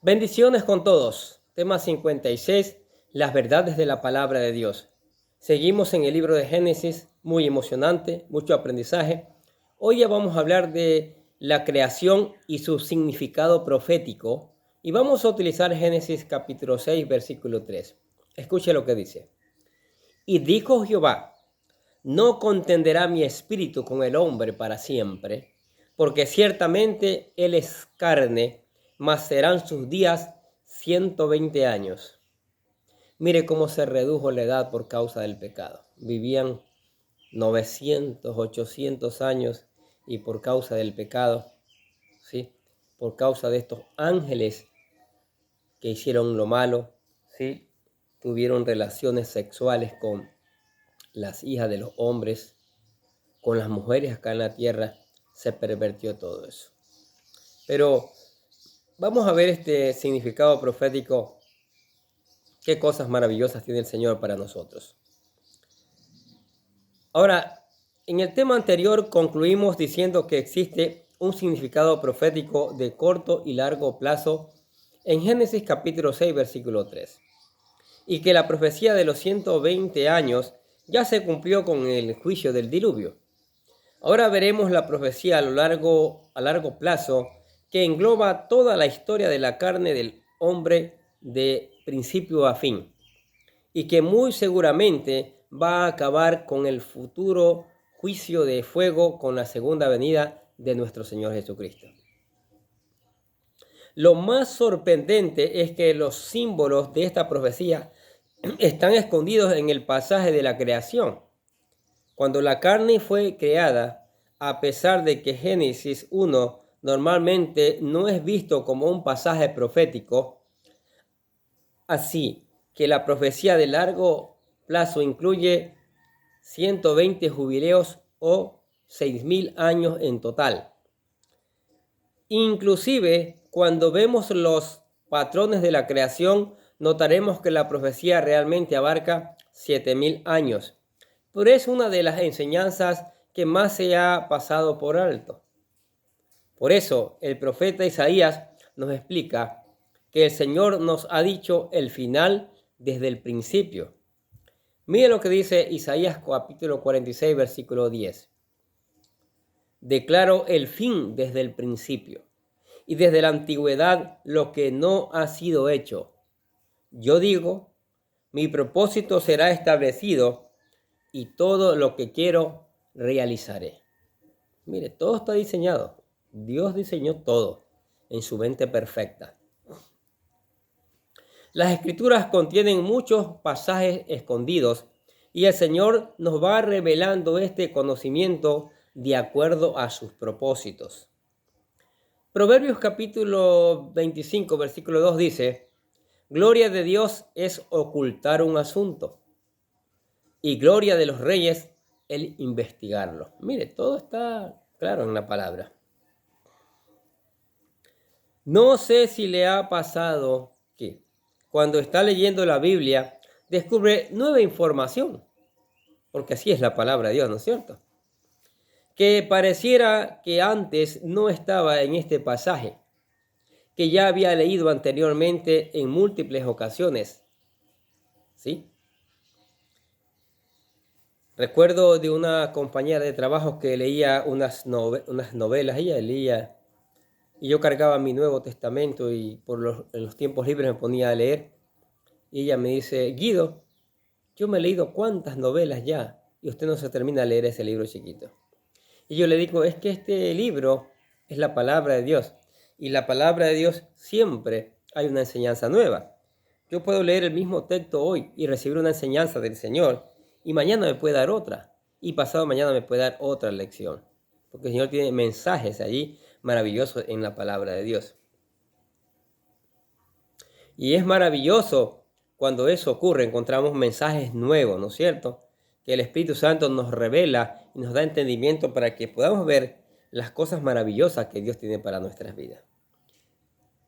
Bendiciones con todos. Tema 56, las verdades de la palabra de Dios. Seguimos en el libro de Génesis, muy emocionante, mucho aprendizaje. Hoy ya vamos a hablar de la creación y su significado profético y vamos a utilizar Génesis capítulo 6, versículo 3. Escuche lo que dice. Y dijo Jehová, no contenderá mi espíritu con el hombre para siempre, porque ciertamente él es carne, mas serán sus días 120 años. Mire cómo se redujo la edad por causa del pecado. Vivían 900, 800 años y por causa del pecado, ¿sí? Por causa de estos ángeles que hicieron lo malo, ¿sí? Tuvieron relaciones sexuales con las hijas de los hombres, con las mujeres acá en la tierra, se pervertió todo eso. Pero vamos a ver este significado profético. Qué cosas maravillosas tiene el Señor para nosotros. Ahora, en el tema anterior concluimos diciendo que existe un significado profético de corto y largo plazo en Génesis capítulo 6, versículo 3. Y que la profecía de los 120 años ya se cumplió con el juicio del diluvio. Ahora veremos la profecía a largo plazo que engloba toda la historia de la carne del hombre de principio a fin y que muy seguramente va a acabar con el futuro juicio de fuego con la segunda venida de nuestro Señor Jesucristo. Lo más sorprendente es que los símbolos de esta profecía están escondidos en el pasaje de la creación. Cuando la carne fue creada, a pesar de que Génesis 1 normalmente no es visto como un pasaje profético, así que la profecía de largo plazo incluye 120 jubileos o 6.000 años en total. Inclusive, cuando vemos los patrones de la creación, notaremos que la profecía realmente abarca 7.000 años. Pero es una de las enseñanzas que más se ha pasado por alto. Por eso el profeta Isaías nos explica que el Señor nos ha dicho el final desde el principio. Mire lo que dice Isaías capítulo 46, versículo 10. Declaro el fin desde el principio y desde la antigüedad lo que no ha sido hecho. Yo digo, mi propósito será establecido y todo lo que quiero realizaré. Mire, todo está diseñado. Dios diseñó todo en su mente perfecta. Las escrituras contienen muchos pasajes escondidos y el Señor nos va revelando este conocimiento de acuerdo a sus propósitos. Proverbios capítulo 25, versículo 2 dice, gloria de Dios es ocultar un asunto y gloria de los reyes el investigarlo. Mire, todo está claro en la palabra. No sé si le ha pasado que cuando está leyendo la Biblia descubre nueva información, porque así es la palabra de Dios, ¿no es cierto? Que pareciera que antes no estaba en este pasaje, que ya había leído anteriormente en múltiples ocasiones, ¿sí? Recuerdo de una compañera de trabajo que leía unas novelas, ella leía, y yo cargaba mi Nuevo Testamento y en los tiempos libres me ponía a leer. Y ella me dice, Guido, yo me he leído cuántas novelas ya y usted no se termina de leer ese libro chiquito. Y yo le digo, es que este libro es la palabra de Dios y la palabra de Dios siempre hay una enseñanza nueva. Yo puedo leer el mismo texto hoy y recibir una enseñanza del Señor y mañana me puede dar otra y pasado mañana me puede dar otra lección. Porque el Señor tiene mensajes allí maravillosos en la palabra de Dios. Y es maravilloso cuando eso ocurre, encontramos mensajes nuevos, ¿no es cierto? Que el Espíritu Santo nos revela y nos da entendimiento para que podamos ver las cosas maravillosas que Dios tiene para nuestras vidas.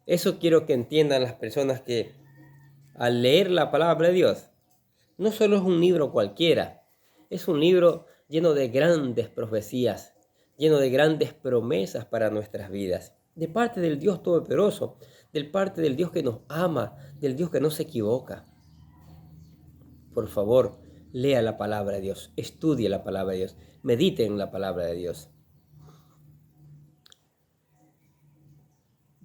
Eso quiero que entiendan las personas que al leer la palabra de Dios, no solo es un libro cualquiera, es un libro lleno de grandes profecías, lleno de grandes promesas para nuestras vidas, de parte del Dios Todopoderoso, del parte del Dios que nos ama, del Dios que no se equivoca. Por favor, lea la palabra de Dios, estudie la palabra de Dios, medite en la palabra de Dios.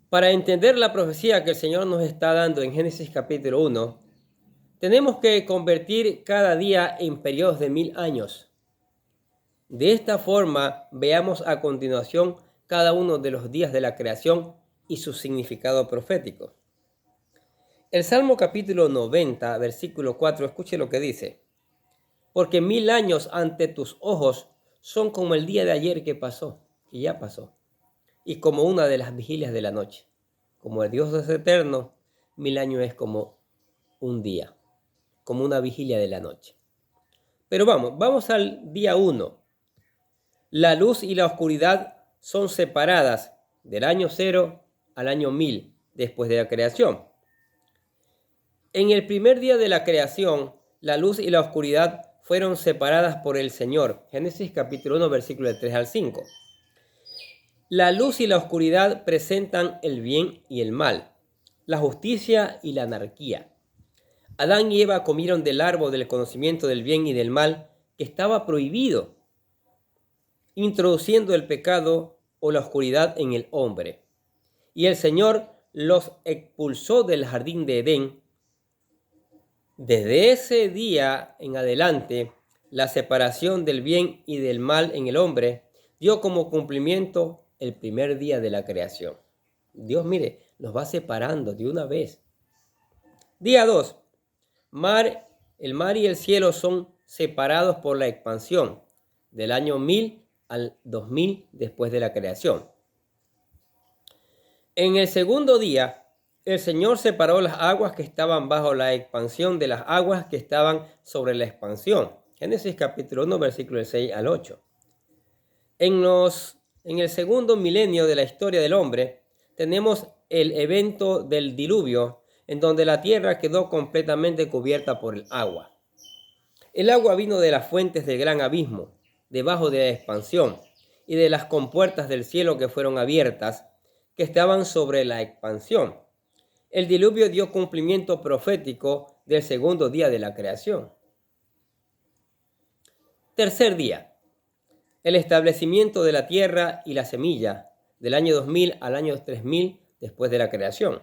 Para entender la profecía que el Señor nos está dando en Génesis capítulo 1, tenemos que convertir cada día en periodos de 1000 años. De esta forma, veamos a continuación cada uno de los días de la creación y su significado profético. El Salmo capítulo 90, versículo 4, escuche lo que dice. Porque 1000 años ante tus ojos son como el día de ayer que pasó, que ya pasó, y como una de las vigilias de la noche. Como el Dios es eterno, 1000 años es como un día, como una vigilia de la noche. Pero vamos al día 1. La luz y la oscuridad son separadas del año 0 al año 1000 después de la creación. En el primer día de la creación, la luz y la oscuridad fueron separadas por el Señor. Génesis capítulo 1, versículo 3 al 5. La luz y la oscuridad presentan el bien y el mal, la justicia y la anarquía. Adán y Eva comieron del árbol del conocimiento del bien y del mal que estaba prohibido, introduciendo el pecado o la oscuridad en el hombre. Y el Señor los expulsó del jardín de Edén. Desde ese día en adelante, la separación del bien y del mal en el hombre dio como cumplimiento el primer día de la creación. Dios, mire, nos va separando de una vez. Día 2. El mar y el cielo son separados por la expansión del año 1000 al 2000 después de la creación. En el segundo día, el Señor separó las aguas que estaban bajo la expansión de las aguas que estaban sobre la expansión. Génesis capítulo 1, versículo 6 al 8. En el segundo milenio de la historia del hombre, tenemos el evento del diluvio, en donde la tierra quedó completamente cubierta por el agua. El agua vino de las fuentes del gran abismo, debajo de la expansión, y de las compuertas del cielo que fueron abiertas, que estaban sobre la expansión. El diluvio dio cumplimiento profético del segundo día de la creación. Tercer día. El establecimiento de la tierra y la semilla, del año 2000 al año 3000 después de la creación.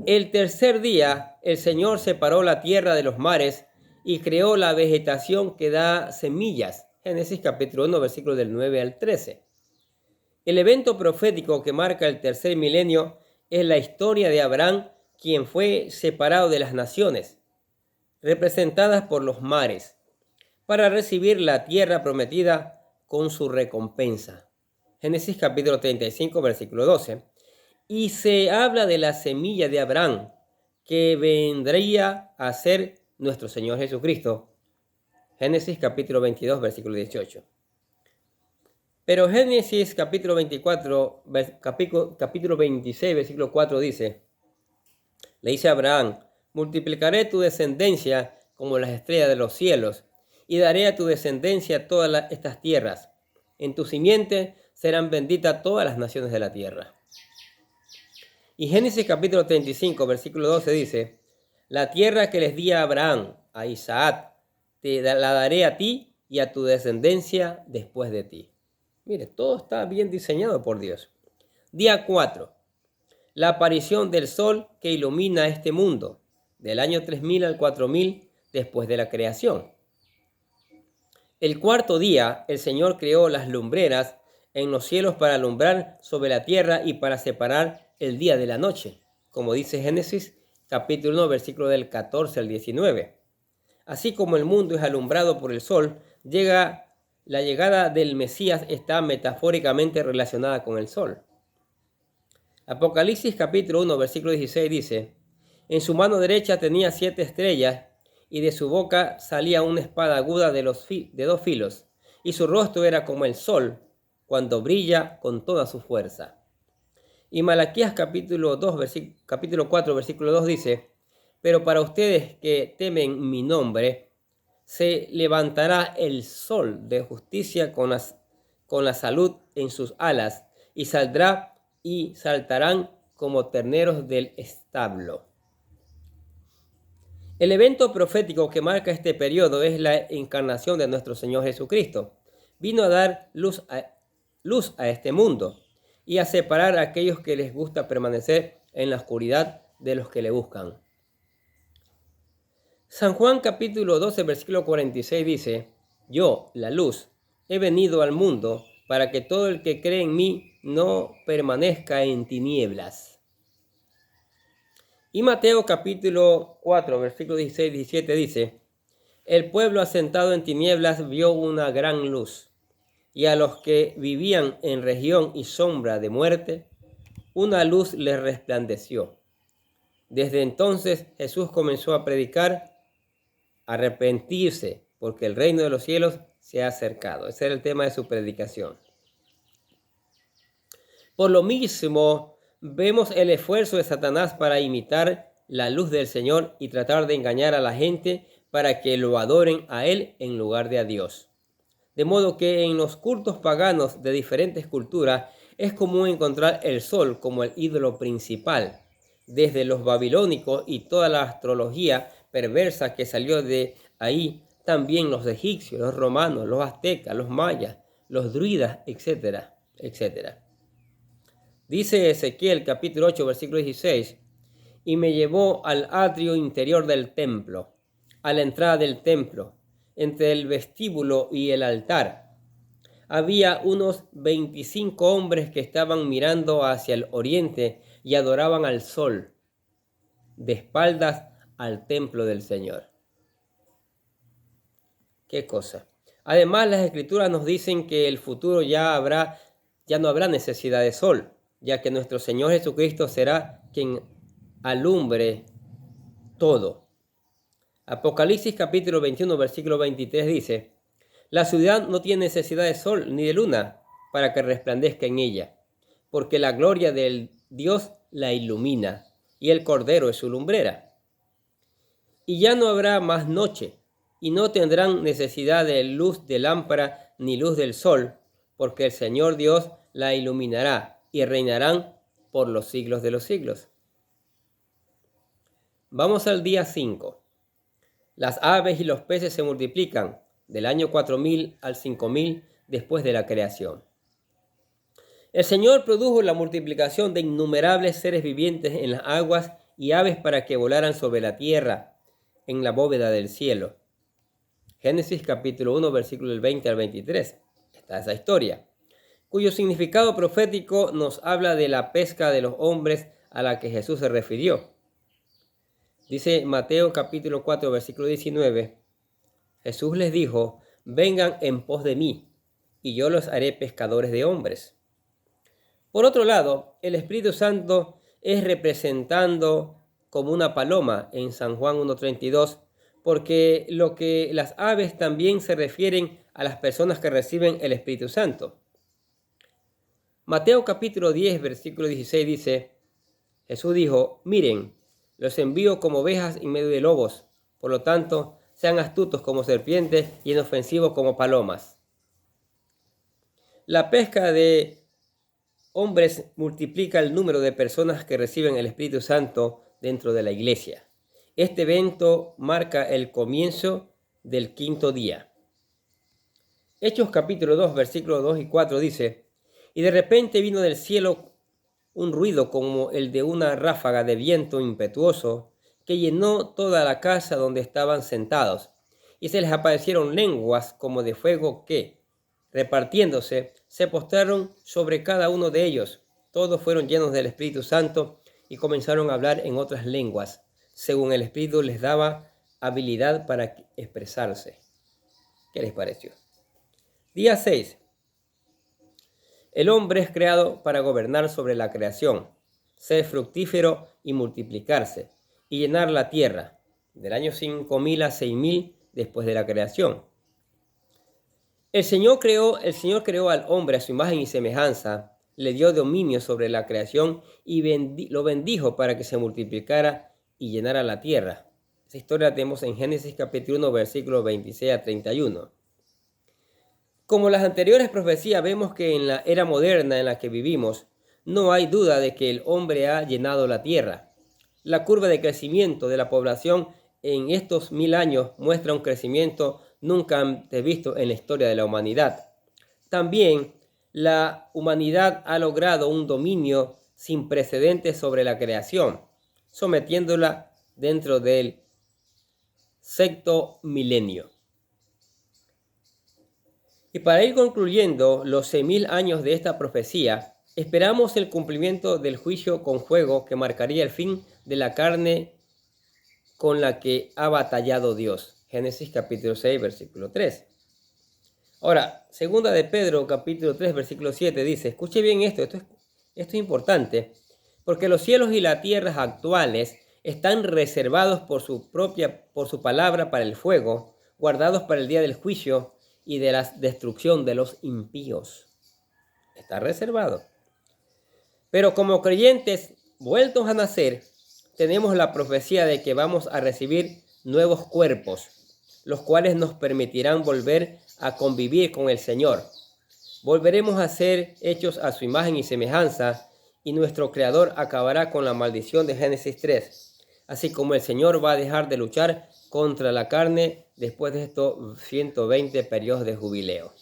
El tercer día, el Señor separó la tierra de los mares y creó la vegetación que da semillas. Génesis capítulo 1, versículos del 9 al 13. El evento profético que marca el tercer milenio es la historia de Abraham, quien fue separado de las naciones, representadas por los mares, para recibir la tierra prometida con su recompensa. Génesis capítulo 35, versículo 12. Y se habla de la semilla de Abraham, que vendría a ser nuestro Señor Jesucristo. Génesis capítulo 22, versículo 18. Pero Génesis capítulo 24, capítulo 26, versículo 4 dice, le dice a Abraham, multiplicaré tu descendencia como las estrellas de los cielos, y daré a tu descendencia todas estas tierras. En tu simiente serán benditas todas las naciones de la tierra. Y Génesis capítulo 35, versículo 12 dice, la tierra que les di a Abraham, a Isaac, la daré a ti y a tu descendencia después de ti. Mire, todo está bien diseñado por Dios. Día 4. La aparición del sol que ilumina este mundo, del año 3000 al 4000 después de la creación. El cuarto día, el Señor creó las lumbreras en los cielos para alumbrar sobre la tierra y para separar el día de la noche, como dice Génesis capítulo 1, versículo del 14 al 19. Así como el mundo es alumbrado por el sol, la llegada del Mesías está metafóricamente relacionada con el sol. Apocalipsis capítulo 1, versículo 16 dice, en su mano derecha tenía 7 estrellas, y de su boca salía una espada aguda de 2 filos, y su rostro era como el sol, cuando brilla con toda su fuerza. Y Malaquías capítulo 4, versículo 2 dice, pero para ustedes que temen mi nombre, se levantará el sol de justicia con la salud en sus alas, y saldrá y saltarán como terneros del establo. El evento profético que marca este periodo es la encarnación de nuestro Señor Jesucristo. Vino a dar luz a este mundo y a separar a aquellos que les gusta permanecer en la oscuridad de los que le buscan. San Juan capítulo 12, versículo 46 dice: Yo, la luz, he venido al mundo para que todo el que cree en mí no permanezca en tinieblas. Y Mateo capítulo 4, versículo 16 y 17 dice: El pueblo asentado en tinieblas vio una gran luz, y a los que vivían en región y sombra de muerte, una luz les resplandeció. Desde entonces Jesús comenzó a predicar: arrepentirse, porque el reino de los cielos se ha acercado. Ese era el tema de su predicación. Por lo mismo, vemos el esfuerzo de Satanás para imitar la luz del Señor y tratar de engañar a la gente para que lo adoren a Él en lugar de a Dios. De modo que en los cultos paganos de diferentes culturas es común encontrar el sol como el ídolo principal, desde los babilónicos y toda la astrología perversa que salió de ahí, también los egipcios, los romanos, los aztecas, los mayas, los druidas, etcétera, etcétera. Dice Ezequiel capítulo 8, versículo 16: Y me llevó al atrio interior del templo, a la entrada del templo, entre el vestíbulo y el altar. Había unos 25 hombres que estaban mirando hacia el oriente y adoraban al sol, de espaldas al templo del Señor. ¿Qué cosa? Además, las Escrituras nos dicen que el futuro ya no habrá necesidad de sol, ya que nuestro Señor Jesucristo será quien alumbre todo. Apocalipsis capítulo 21, versículo 23 dice: La ciudad no tiene necesidad de sol ni de luna para que resplandezca en ella, porque la gloria del Dios la ilumina, y el Cordero es su lumbrera. Y ya no habrá más noche, y no tendrán necesidad de luz de lámpara ni luz del sol, porque el Señor Dios la iluminará, y reinarán por los siglos de los siglos. Vamos al día 5. Las aves y los peces se multiplican del año 4000 al 5000 después de la creación. El Señor produjo la multiplicación de innumerables seres vivientes en las aguas y aves para que volaran sobre la tierra, en la bóveda del cielo. Génesis capítulo 1, versículo del 20 al 23. Está esa historia, cuyo significado profético nos habla de la pesca de los hombres a la que Jesús se refirió. Dice Mateo capítulo 4, versículo 19, Jesús les dijo: vengan en pos de mí, y yo los haré pescadores de hombres. Por otro lado, el Espíritu Santo es representando como una paloma en San Juan 1:32, porque lo que las aves también se refieren a las personas que reciben el Espíritu Santo. Mateo capítulo 10, versículo 16 dice: Jesús dijo: miren, los envío como ovejas en medio de lobos, por lo tanto, sean astutos como serpientes y inofensivos como palomas. La pesca de hombres multiplica el número de personas que reciben el Espíritu Santo dentro de la iglesia. Este evento marca el comienzo del quinto día. Hechos capítulo 2, versículos 2 y 4 dice: y de repente vino del cielo un ruido como el de una ráfaga de viento impetuoso que llenó toda la casa donde estaban sentados, y se les aparecieron lenguas como de fuego que, repartiéndose, se postraron sobre cada uno de ellos. Todos fueron llenos del Espíritu Santo y comenzaron a hablar en otras lenguas, según el Espíritu les daba habilidad para expresarse. ¿Qué les pareció? Día 6. El hombre es creado para gobernar sobre la creación, ser fructífero y multiplicarse, y llenar la tierra, del año 5000 a 6000 después de la creación. El Señor creó al hombre a su imagen y semejanza, le dio dominio sobre la creación y lo bendijo para que se multiplicara y llenara la tierra. Esa historia la tenemos en Génesis capítulo 1, versículos 26 a 31. Como las anteriores profecías, vemos que en la era moderna en la que vivimos, no hay duda de que el hombre ha llenado la tierra. La curva de crecimiento de la población en estos 1000 años muestra un crecimiento nunca antes visto en la historia de la humanidad. También la humanidad ha logrado un dominio sin precedentes sobre la creación, sometiéndola dentro del sexto milenio. Y para ir concluyendo los 6000 años de esta profecía, esperamos el cumplimiento del juicio con fuego que marcaría el fin de la carne con la que ha batallado Dios. Génesis capítulo 6, versículo 3. Ahora, segunda de Pedro capítulo 3, versículo 7 dice, escuche bien esto es importante, porque los cielos y las tierras actuales están reservados por su palabra para el fuego, guardados para el día del juicio y de la destrucción de los impíos. Está reservado. Pero como creyentes vueltos a nacer, tenemos la profecía de que vamos a recibir nuevos cuerpos, los cuales nos permitirán volver a convivir con el Señor. Volveremos a ser hechos a su imagen y semejanza, y nuestro Creador acabará con la maldición de Génesis 3, así como el Señor va a dejar de luchar contra la carne después de estos 120 periodos de jubileo.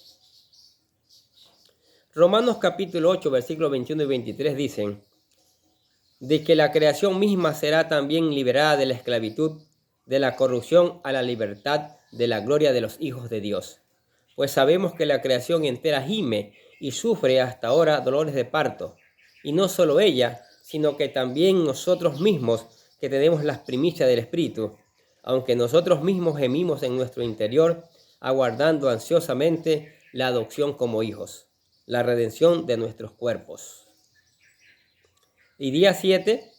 Romanos capítulo 8, versículos 21 y 23 dicen, de que la creación misma será también liberada de la esclavitud, de la corrupción a la libertad, de la gloria de los hijos de Dios. Pues sabemos que la creación entera gime y sufre hasta ahora dolores de parto. Y no solo ella, sino que también nosotros mismos, que tenemos las primicias del Espíritu, aunque nosotros mismos gemimos en nuestro interior, aguardando ansiosamente la adopción como hijos, la redención de nuestros cuerpos. Y día 7,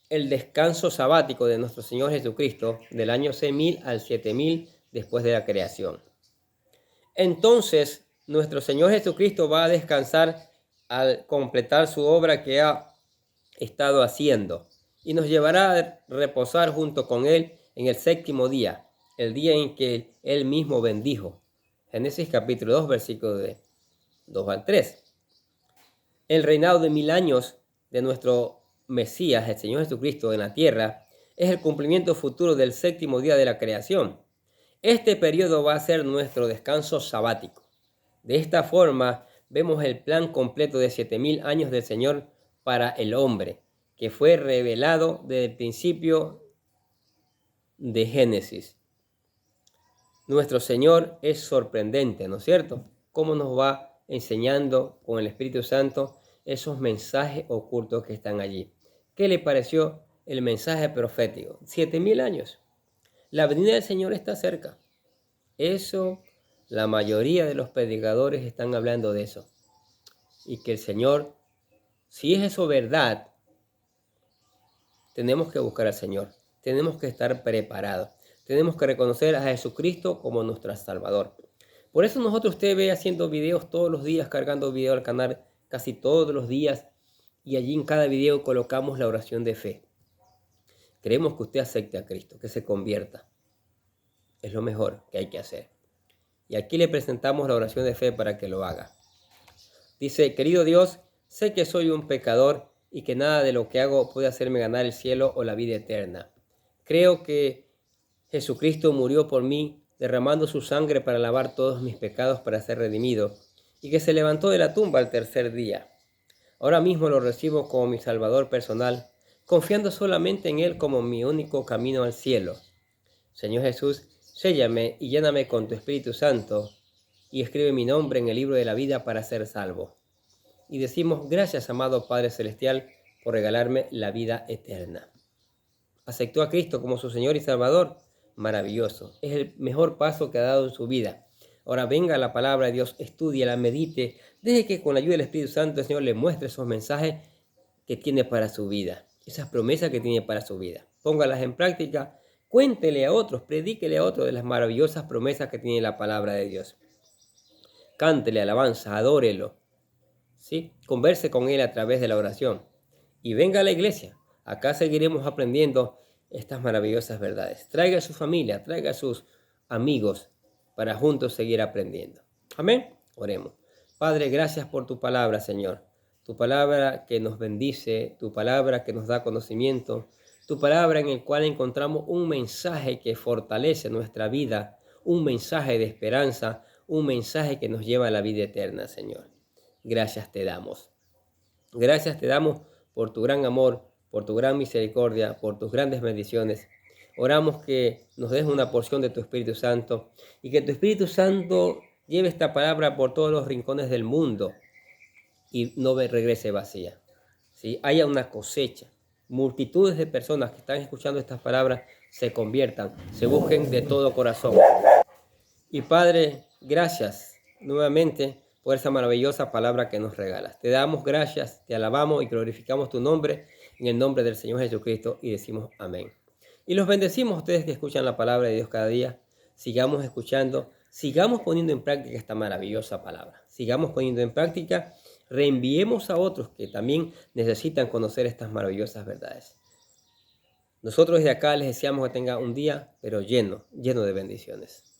el descanso sabático de nuestro Señor Jesucristo, del año 6000 al 7000 después de la creación. Entonces, nuestro Señor Jesucristo va a descansar al completar su obra que ha estado haciendo, y nos llevará a reposar junto con Él en el séptimo día, el día en que Él mismo bendijo. Génesis capítulo 2, versículos de 2 al 3. El reinado de 1000 años de nuestro Mesías, el Señor Jesucristo, en la tierra, es el cumplimiento futuro del séptimo día de la creación. Este periodo va a ser nuestro descanso sabático. De esta forma, vemos el plan completo de 7000 años del Señor para el hombre, que fue revelado desde el principio de Génesis. Nuestro Señor es sorprendente, ¿no es cierto? Cómo nos va enseñando con el Espíritu Santo esos mensajes ocultos que están allí. ¿Qué le pareció el mensaje profético? 7000 años. La venida del Señor está cerca. Eso, la mayoría de los predicadores están hablando de eso. Y que el Señor, si es eso verdad, tenemos que buscar al Señor. Tenemos que estar preparados. Tenemos que reconocer a Jesucristo como nuestro Salvador. Por eso usted ve haciendo videos todos los días, cargando video al canal casi todos los días. Y allí en cada video colocamos la oración de fe. Queremos que usted acepte a Cristo, que se convierta. Es lo mejor que hay que hacer. Y aquí le presentamos la oración de fe para que lo haga. Dice, querido Dios, sé que soy un pecador y que nada de lo que hago puede hacerme ganar el cielo o la vida eterna. Creo que Jesucristo murió por mí, derramando su sangre para lavar todos mis pecados para ser redimido, y que se levantó de la tumba al tercer día. Ahora mismo lo recibo como mi Salvador personal, confiando solamente en Él como mi único camino al cielo. Señor Jesús, séllame y lléname con tu Espíritu Santo y escribe mi nombre en el libro de la vida para ser salvo. Y decimos, gracias, amado Padre Celestial, por regalarme la vida eterna. ¿Aceptó a Cristo como su Señor y Salvador? Maravilloso. Es el mejor paso que ha dado en su vida. Ahora venga la palabra de Dios, estúdiala, medite, deje que con la ayuda del Espíritu Santo el Señor le muestre esos mensajes que tiene para su vida, esas promesas que tiene para su vida. Póngalas en práctica, cuéntele a otros, predíquele a otros de las maravillosas promesas que tiene la palabra de Dios. Cántele alabanza, adórelo, ¿sí? Converse con Él a través de la oración. Y venga a la iglesia. Acá seguiremos aprendiendo estas maravillosas verdades. Traiga a su familia, traiga a sus amigos para juntos seguir aprendiendo. Amén. Oremos. Padre, gracias por tu palabra, Señor. tu palabra que nos bendice, tu palabra que nos da conocimiento, tu palabra en el cual encontramos un mensaje que fortalece nuestra vida, un mensaje de esperanza, un mensaje que nos lleva a la vida eterna, Señor. Gracias te damos. Gracias te damos por tu gran amor, por tu gran misericordia, por tus grandes bendiciones. Oramos que nos des una porción de tu Espíritu Santo y que tu Espíritu Santo lleve esta palabra por todos los rincones del mundo y no regrese vacía. ¿Sí? Haya una cosecha. Multitudes de personas que están escuchando estas palabras se conviertan, se busquen de todo corazón. Y Padre, gracias nuevamente por esa maravillosa palabra que nos regalas. Te damos gracias, te alabamos y glorificamos tu nombre en el nombre del Señor Jesucristo y decimos amén. Y los bendecimos a ustedes que escuchan la palabra de Dios cada día. Sigamos escuchando, sigamos poniendo en práctica esta maravillosa palabra. Sigamos poniendo en práctica, reenviemos a otros que también necesitan conocer estas maravillosas verdades. Nosotros desde acá les deseamos que tengan un día, pero lleno de bendiciones.